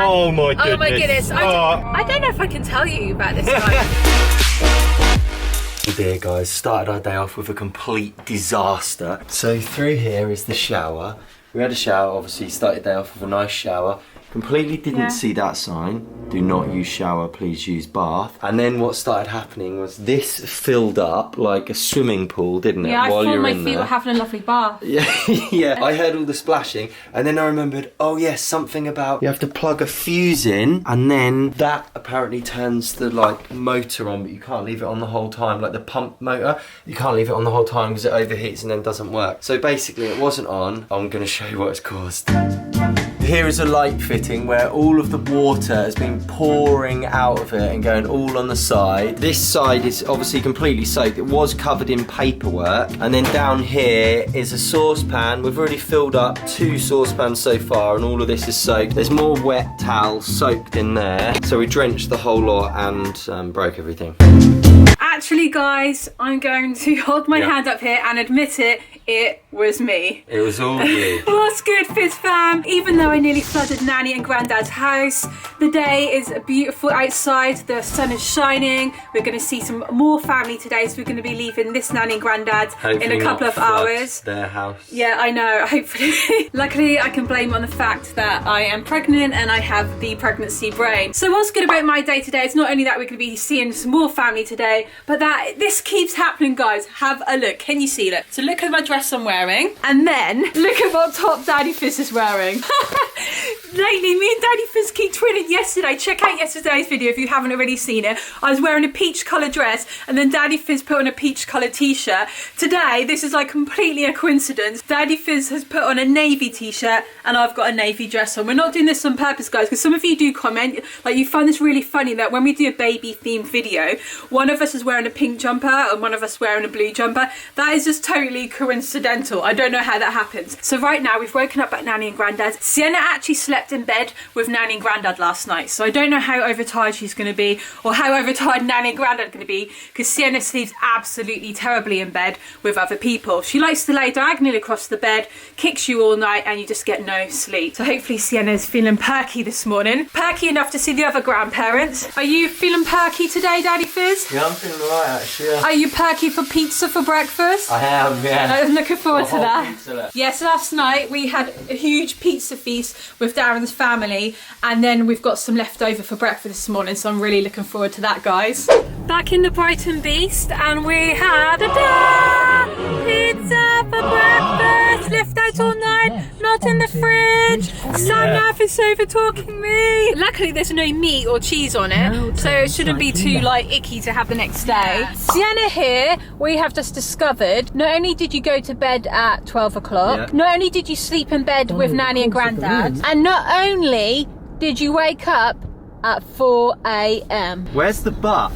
Oh my goodness. Oh my goodness. I don't know if I can tell you about this guy. Dear guys, started our day off with a complete disaster. So through here is the shower. We had a shower, obviously started the day off with a nice shower. Completely didn't see that sign. Do not use shower, please use bath. And then what started happening was this filled up like a swimming pool, didn't it? Yeah, I thought my feet were having a lovely bath. Yeah, yeah. I heard all the splashing and then I remembered, oh yes, something about you have to plug a fuse in and then that apparently turns the like motor on, but you can't leave it on the whole time, like the pump motor. You can't leave it on the whole time because it overheats and then doesn't work. So basically it wasn't on. I'm going to show you what it's caused. Here is a light fitting where all of the water has been pouring out of it and going all on the side. This side is obviously completely soaked. It was covered in paperwork. And then down here is a saucepan. We've already filled up 2 saucepans so far and all of this is soaked. There's more wet towels soaked in there. So we drenched the whole lot and broke everything. Actually, guys, I'm going to hold my hand up here and admit it was me. It was all you. What's good, Fizz fam? Even though I nearly flooded Nanny and Granddad's house, the day is beautiful outside, the sun is shining, we're going to see some more family today, so we're going to be leaving this Nanny and Granddad in a couple of hours. Their house. Yeah, I know, hopefully. Luckily, I can blame on the fact that I am pregnant and I have the pregnancy brain. So what's good about my day today is not only that we're going to be seeing some more family today, but that this keeps happening, guys. Have a look. Can you see that? So look at my dress I'm wearing, and then look at what top Daddy Fizz is wearing. Lately, me and Daddy Fizz keep twinning. Yesterday, check out yesterday's video if you haven't already seen it. I was wearing a peach colour dress, and then Daddy Fizz put on a peach colour t-shirt. Today, this is like completely a coincidence. Daddy Fizz has put on a navy t-shirt, and I've got a navy dress on. We're not doing this on purpose, guys, because some of you do comment, like you find this really funny that when we do a baby themed video, one of us is wearing a pink jumper and one of us wearing a blue jumper. That is just totally coincidental. I don't know how that happens. So right now we've woken up at Nanny and Granddad. Sienna actually slept in bed with Nanny and Granddad last night, so I don't know how overtired she's going to be or how overtired Nanny and Granddad are going to be, because Sienna sleeps absolutely terribly in bed with other people. She likes to lay diagonally across the bed, kicks you all night, and you just get no sleep. So hopefully Sienna's feeling perky this morning. Perky enough to see the other grandparents. Are you feeling perky today, Daddy Fizz? Yeah, I'm feeling alright actually. Yeah. Are you perky for pizza for breakfast? I am, yeah. I'm looking forward to that. Yes, last night we had a huge pizza feast with Darren's family, and then we've got some left over for breakfast this morning, so I'm really looking forward to that, guys. Back in the Brighton Beast, and we had a pizza for breakfast, left out all night, not in the fridge. Sam is over talking me. Luckily there's no meat or cheese on it, so it shouldn't be too like icky to have the next day. Sienna here, we have just discovered, not only did you go to bed at 12 o'clock, not only did you sleep in bed with Nanny and Granddad, and not only did you wake up at 4 a.m. Where's the but?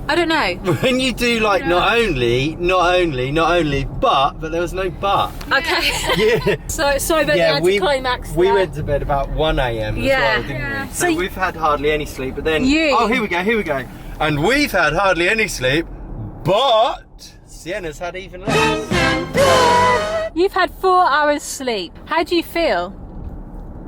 I don't know. When you do like not only, but there was no but. Okay. Yeah. So sorry about the anticlimax. We went to bed about 1 a.m. as well, didn't we? So we've had hardly any sleep, but then oh, here we go. And we've had hardly any sleep, but Sienna's had even less. You've had 4 hours sleep. How do you feel?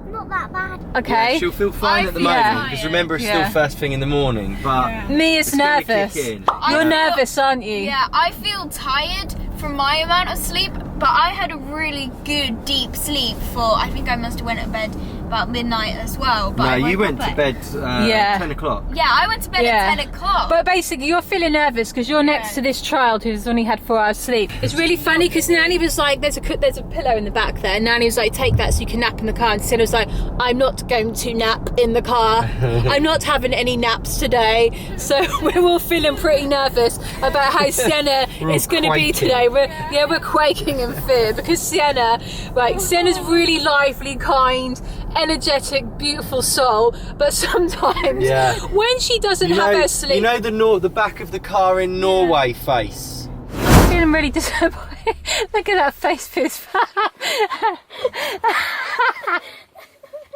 Not that bad. Okay. Yeah, she'll feel fine at the moment, because remember it's still first thing in the morning, but me is nervous. You're nervous, aren't you? Yeah, I feel tired from my amount of sleep, but I had a really good deep sleep for, I think I must have went to bed about midnight as well. But no, you went to bed at 10 o'clock. Yeah, I went to bed at 10 o'clock. But basically you're feeling nervous because you're next to this child who's only had 4 hours sleep. It's really funny because Nanny was like, there's a pillow in the back there, and Nanny was like, take that so you can nap in the car, and Sienna was like, I'm not going to nap in the car. I'm not having any naps today. So we're all feeling pretty nervous about how Sienna is going to be today. We're quaking in fear because Sienna's really lively, kind, energetic, beautiful soul, but sometimes when she doesn't have her sleep, you know the back of the car in Norway face. I'm feeling really disappointed. Look at that face, Fizz.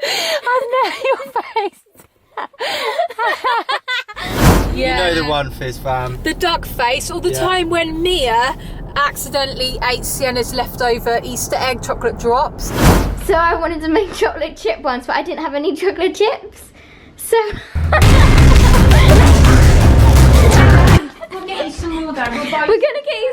I know your face. You know the one, Fizz fam. The duck face, all the time when Mia accidentally ate Sienna's leftover Easter egg chocolate drops. So I wanted to make chocolate chip ones, but I didn't have any chocolate chips. So We'll get you some more though. we're gonna get you.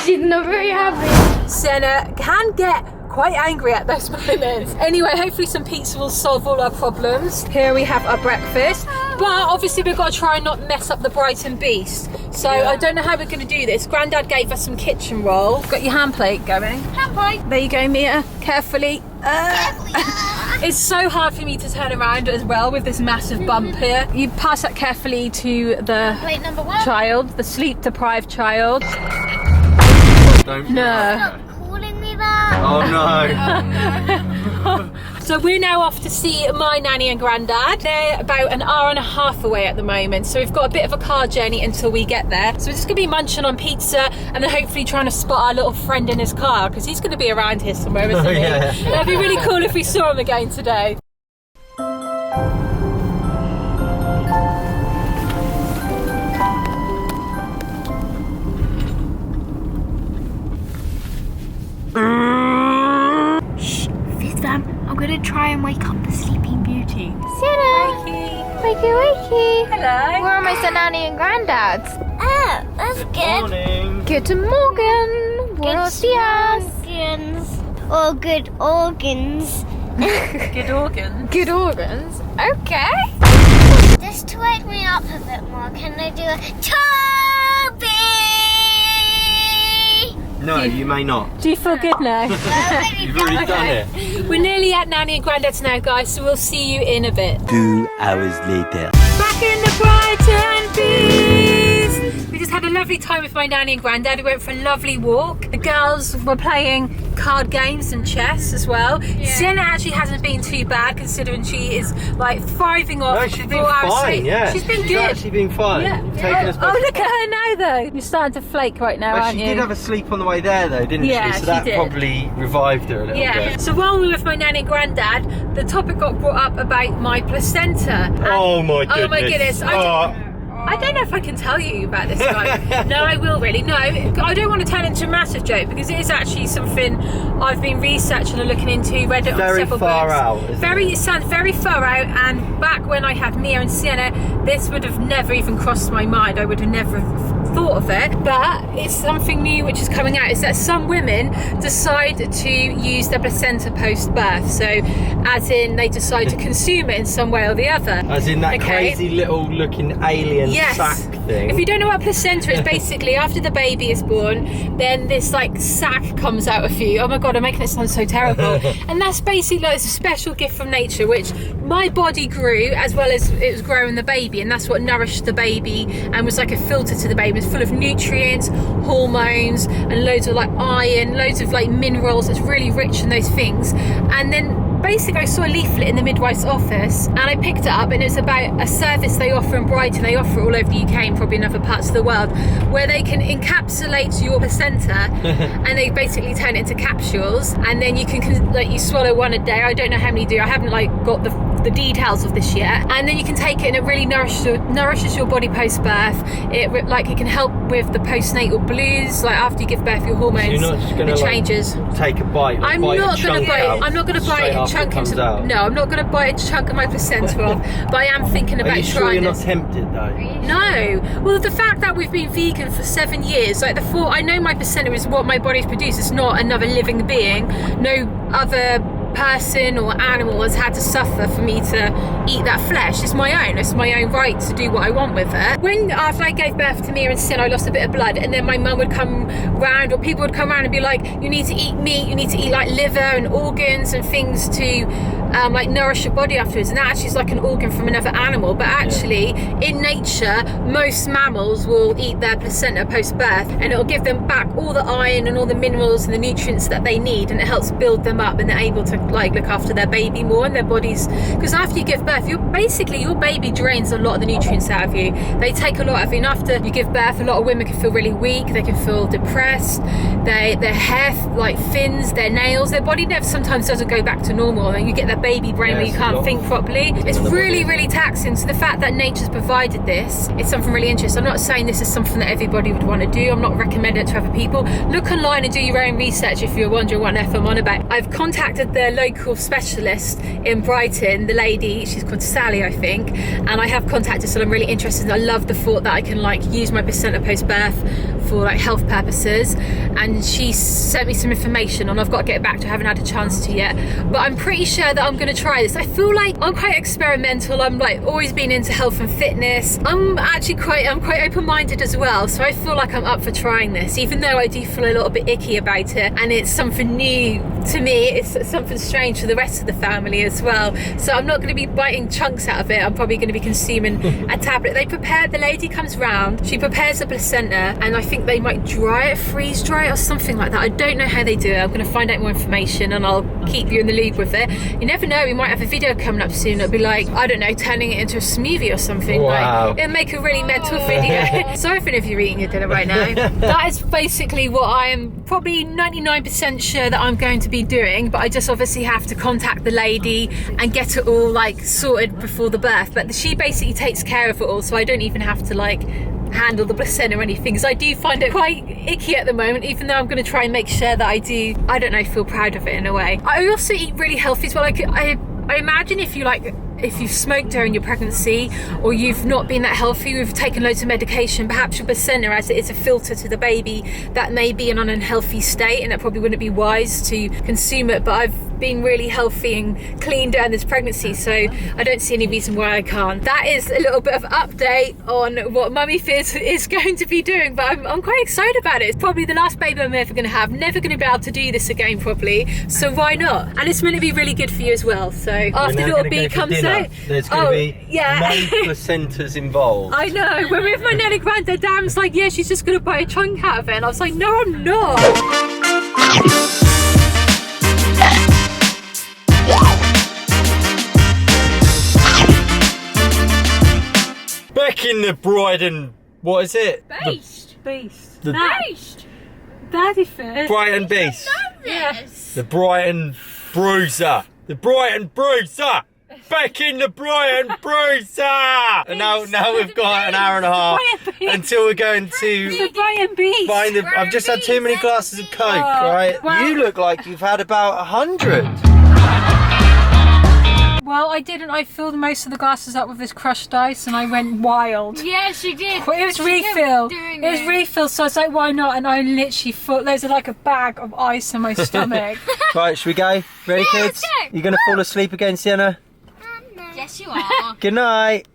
She's not very happy. Sienna can get quite angry at those moments. Anyway, hopefully some pizza will solve all our problems. Here we have our breakfast, but obviously we've got to try and not mess up the Brighton Beast. So I don't know how we're going to do this. Grandad gave us some kitchen roll. Got your hand plate going. Hand plate. There you go, Mia. Carefully. It's so hard for me to turn around as well with this massive bump here. You pass that carefully to the Plate number 1. child, the sleep-deprived child. Don't. No. Calling me that. Oh no. So we're now off to see my nanny and granddad. They're about an hour and a half away at the moment, so we've got a bit of a car journey until we get there. So we're just gonna be munching on pizza and then hopefully trying to spot our little friend in his car, because he's gonna be around here somewhere, isn't he? Yeah. That'd be really cool if we saw him again today. Fizz fam, I'm gonna try and wake up the Sleeping Beauty. Sienna. Wakey, wakey. Hello. We're almost at Nanny and Granddad's. Oh, that's good. Morning. Guten Morgen. Buenos dias. Organs. Or good organs. Good organ. Good organs. Okay. Just to wake me up a bit more, can I do a Toby? No, you may not. Do you feel good now? You've already done it. We're nearly at Nanny and Granddad's now, guys, so we'll see you in a bit. 2 hours later. Back in the Brighton Beast! We just had a lovely time with my nanny and granddad. We went for a lovely walk. The girls were playing card games and chess as well. Sienna actually hasn't been too bad, considering she is like thriving off. No, she's been 4 hours fine, sleep. yeah. She's been She's good. actually been fine. Yeah. You've taken us back. Oh, look at her now though. You're starting to flake right now, Well, aren't she you? did have a sleep on the way there though, didn't Yeah, she? So she that did. probably revived her a little bit. So while we were with my nanny and granddad, the topic got brought up about my placenta. And- Oh my goodness. Oh my goodness. I don't know if I can tell you about this guy. No, I will really. No, I don't want to turn it into a massive joke, because it is actually something I've been researching and looking into, read it on Very several far books. out, isn't It sounds very far out, and back when I had Mia and Sienna, this would have never even crossed my mind. I would have never thought of it, but it's something new which is coming out, is that some women decide to use their placenta post-birth. So as in they decide to consume it in some way or the other. As in that Okay. crazy little looking alien sack thing. If you don't know what placenta is, basically after the baby is born, then this like sack comes out of you. Oh my god, I'm making it sound so terrible. And that's basically like, it's a special gift from nature, which my body grew as well as it was growing the baby, and that's what nourished the baby and was like a filter to the baby. It's full of nutrients, hormones, and loads of like iron, loads of like minerals. It's really rich in those things. And then basically I saw a leaflet in the midwife's office and I picked it up, and it's about a service they offer in Brighton. They offer all over the UK and probably in other parts of the world, where they can encapsulate your placenta and they basically turn it into capsules, and then you can like you swallow one a day. I don't know how many you do. I haven't like got the details of this yet. And then you can take it and it really nourishes your body post-birth. It can help with the postnatal blues, like after you give birth, your hormones, So you're not just gonna, it changes. take a bite. I'm not going to bite. I'm not going to bite a chunk into. No, I'm not going to bite a chunk of my placenta off. But I am thinking about Are you sure trying you're not this. tempted though? No. Well, the fact that we've been vegan for 7 years, like the thought, I know my placenta is what my body's produced. It's not another living being. No other person or animal has had to suffer for me to eat that flesh. It's my own. It's my own right to do what I want with it. When after I gave birth to Mia and Sin, I lost a bit of blood, and then my mum would come round, or people would come round and be like, you need to eat meat, you need to eat like liver and organs and things to like nourish your body afterwards. And that actually is like an organ from another animal, but actually in nature most mammals will eat their placenta post-birth, and it'll give them back all the iron and all the minerals and the nutrients that they need, and it helps build them up, and they're able to like look after their baby more and their bodies. Because after you give birth, your baby drains a lot of the nutrients out of you. They take a lot of you, and after you give birth, a lot of women can feel really weak, they can feel depressed, their hair like thins, their nails, their body never sometimes doesn't go back to normal, and you get that baby brain where you can't think properly. It's really, really taxing. So the fact that nature's provided this is something really interesting. I'm not saying this is something that everybody would want to do. I'm not recommending it to other people. Look online and do your own research if you're wondering what on earth I'm on about. I've contacted the local specialist in Brighton, the lady, she's called Sally, I think, and I have contacted, so I'm really interested. I love the thought that I can like use my placenta post-birth for like health purposes, and she sent me some information and I've got to get back to her. I haven't had a chance to yet, but I'm pretty sure that I'm going to try this. I feel like I'm quite experimental. I'm like always been into health and fitness. I'm quite open-minded as well, so I feel like I'm up for trying this, even though I do feel a little bit icky about it, and it's something new to me. It's something strange for the rest of the family as well, so I'm not going to be biting chunks out of it. I'm probably going to be consuming a tablet. The lady comes round, she prepares the placenta, and I think they might dry it, freeze dry it or something like that. I don't know how they do it. I'm going to find out more information and I'll keep you in the loop with it. You never know, we might have a video coming up soon. It'll be like, I don't know, turning it into a smoothie or something. Wow. Like, it'll make a really mental video. Sorry if you're eating your dinner right now. That is basically what I am probably 99% sure that I'm going to be doing, but I just obviously have to contact the lady and get it all like sorted before the birth. But she basically takes care of it all, so I don't even have to like handle the placenta or anything, because I do find it quite icky at the moment, even though I'm going to try and make sure that I do, I don't know, feel proud of it in a way. I also eat really healthy as well. I imagine if you've smoked during your pregnancy, or you've not been that healthy, you've taken loads of medication, perhaps your placenta, as it is a filter to the baby, that may be in an unhealthy state, and that probably wouldn't be wise to consume it. But I've been really healthy and clean during this pregnancy, so I don't see any reason why I can't. That is a little bit of update on what Mummy Fizz is going to be doing, but I'm quite excited about it. It's probably the last baby I'm ever going to have, never going to be able to do this again properly, so why not? And it's meant to be really good for you as well, so after little B comes out, there's going to be no placentas involved. I know, when we with my Nelly granddad, Dan was like, yeah, she's just going to buy a chunk out of it, and I was like, no, I'm not. Back in the bride and what is it? Beast. The Daddy Fizz. Brighton Beast. Yes. The Brighton Bruiser. The Brighton Bruiser. Back in the Brighton Bruiser. And now we've got an hour and a half until we're going to The Brighton Beast. find the. I've just had too many glasses of Coke, right? well- You look like you've had about 100. Well, I didn't. I filled most of the glasses up with this crushed ice, and I went wild. Yeah, she did. But it was She refilled. kept doing It was it. refilled, so I was like, why not? And I literally thought there's like a bag of ice in my stomach. Right, should we go? Ready, Yeah, kids? let's go. You gonna fall asleep again, Sienna? Yes, you are. Good night.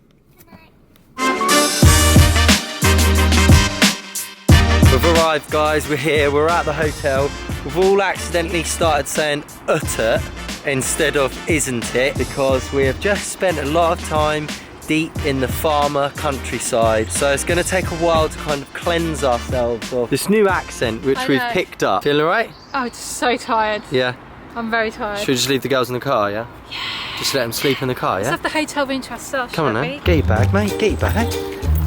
We've arrived, guys. We're here. We're at the hotel. We've all accidentally started saying utter instead of isn't it, because we have just spent a lot of time deep in the farmer countryside, so it's going to take a while to kind of cleanse ourselves of this new accent which I we've know. picked up. Feeling alright? I'm so tired. Yeah. I'm very tired. Should we just leave the girls in the car, yeah? Yeah. Just let them sleep in the car, Let's yeah? have the hotel room to ourselves. Come on shall now. we? Get your bag, mate. Get your bag.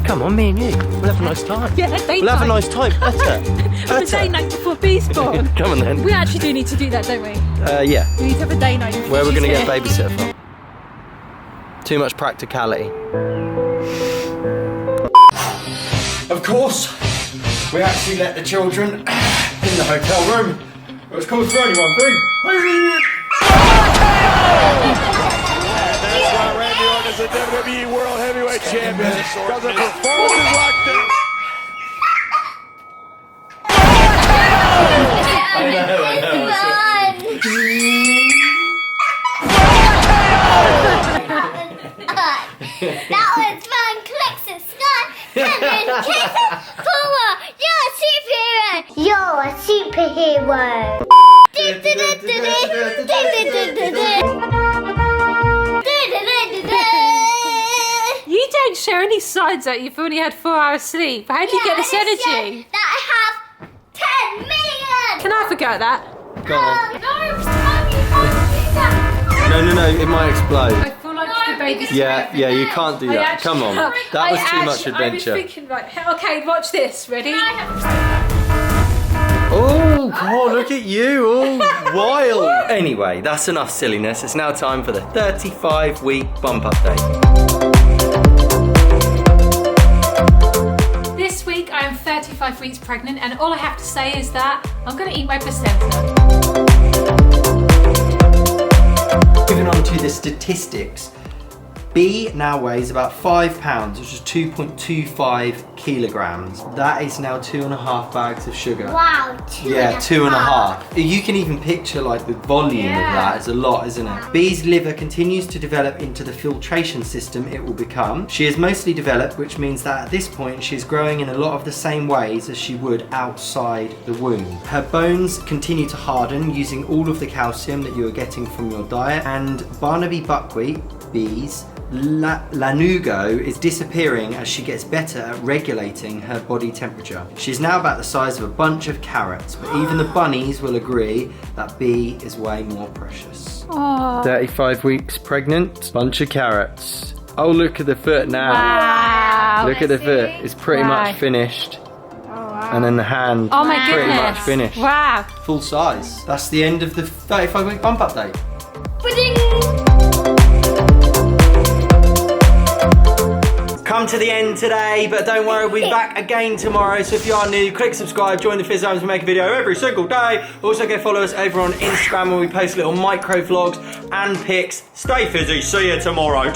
Come on, me and you. We'll have a nice time. Yeah, day We'll have a night. nice time. Utter. On a day night before B's born. Come on then. We actually do need to do that, don't we? Yeah. We need to have a day night. before Where we're she's going to get a here. babysitter from. Too much practicality. Of course, we actually let the children in the hotel room. It was called for only one thing. That's why Randy Orton is the WWE World Heavyweight Champion. Because of performances like this. That was fun. Click subscribe and then kiss it forward. You're a superhero. You don't show any signs that you've only had 4 hours sleep. How do you get this energy? That I have 10 million. Can I have a go at that? Go on. No, Mummy, you can't do that. No, it might explode. I feel like the baby's Yeah, you can't do that. Come on. That was too much adventure. I was thinking, right, okay, watch this. Ready? Oh, God, look at you, all wild. Anyway, that's enough silliness. It's now time for the 35-week bump update. This week I am 35 weeks pregnant, and all I have to say is that I'm going to eat my placenta. Moving on to the statistics. B now weighs about 5 pounds, which is 2.25 kilograms. That is now 2.5 bags of sugar. Wow, 2.5. You can even picture like the volume of that. It's a lot, isn't it? B's liver continues to develop into the filtration system it will become. She is mostly developed, which means that at this point she is growing in a lot of the same ways as she would outside the womb. Her bones continue to harden using all of the calcium that you are getting from your diet, and Barnaby buckwheat, B's, Lanugo is disappearing as she gets better at regulating her body temperature. She's now about the size of a bunch of carrots, but even the bunnies will agree that B is way more precious. 35 weeks pregnant, bunch of carrots. Oh, look at the foot now. Wow. Look at the foot. It's pretty much finished. And then the hand, Oh my pretty goodness. much finished. Wow. Full size. That's the end of the 35-week bump update. Come to the end today, but don't worry, we'll be back again tomorrow. So if you are new, click subscribe, join the Fizz Zones. We make a video every single day. Also go follow us over on Instagram where we post little micro vlogs and pics. Stay fizzy, see you tomorrow.